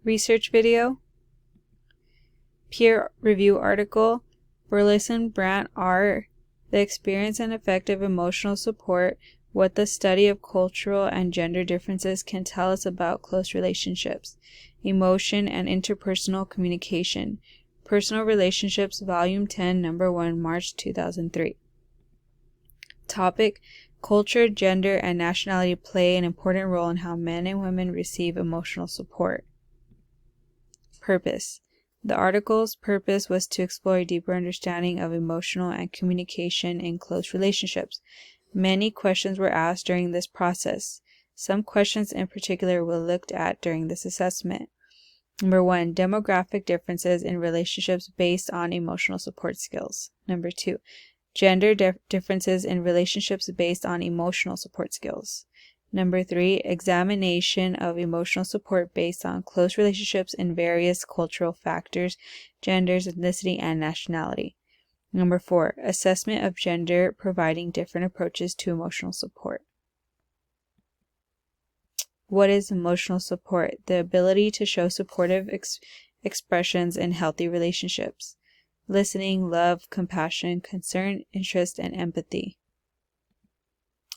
Research video. Peer review article. Burleson, Brandt R. The Experience and Effect of Emotional Support, What the Study of Cultural and Gender Differences Can Tell Us About Close Relationships, Emotion and Interpersonal Communication. Personal Relationships, Volume 10, Number 1, March 2003. Topic: Culture, gender, and nationality play an important role in how men and women receive emotional support. Purpose. The article's purpose was to explore a deeper understanding of emotional and communication in close relationships. Many questions were asked during this process. Some questions in particular were looked at during this assessment. Number 1, demographic differences in relationships based on emotional support skills. Number 2, gender differences in relationships based on emotional support skills. Number 3, examination of emotional support based on close relationships in various cultural factors, genders, ethnicity, and nationality. Number 4, assessment of gender providing different approaches to emotional support. What is emotional support? The ability to show supportive expressions in healthy relationships. Listening, love, compassion, concern, interest, and empathy.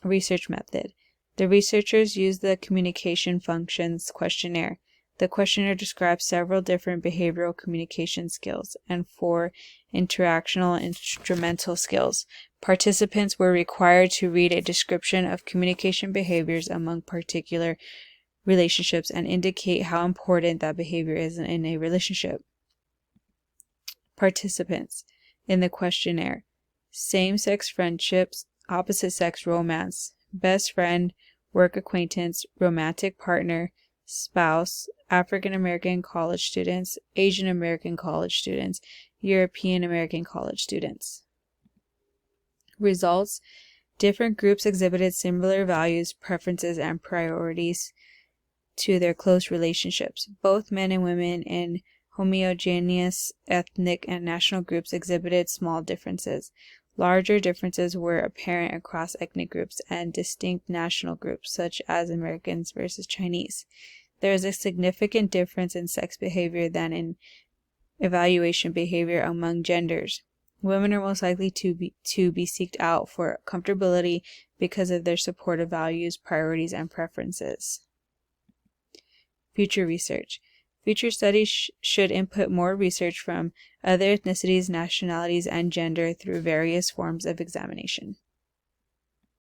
Research method. The researchers used the Communication Functions Questionnaire. The questionnaire describes several different behavioral communication skills and 4 interactional instrumental skills. Participants were required to read a description of communication behaviors among particular relationships and indicate how important that behavior is in a relationship. Participants in the questionnaire: same-sex friendships, opposite-sex romance, best friend, work acquaintance, romantic partner, spouse, African American college students, Asian American college students, European American college students. Results: different groups exhibited similar values, preferences, and priorities to their close relationships. Both men and women in homogeneous ethnic and national groups exhibited small differences. Larger differences were apparent across ethnic groups and distinct national groups, such as Americans versus Chinese. There is a significant difference in sex behavior than in evaluation behavior among genders. Women are most likely to be seeked out for comfortability because of their supportive values, priorities, and preferences. Future research. Future studies should input more research from other ethnicities, nationalities, and gender through various forms of examination.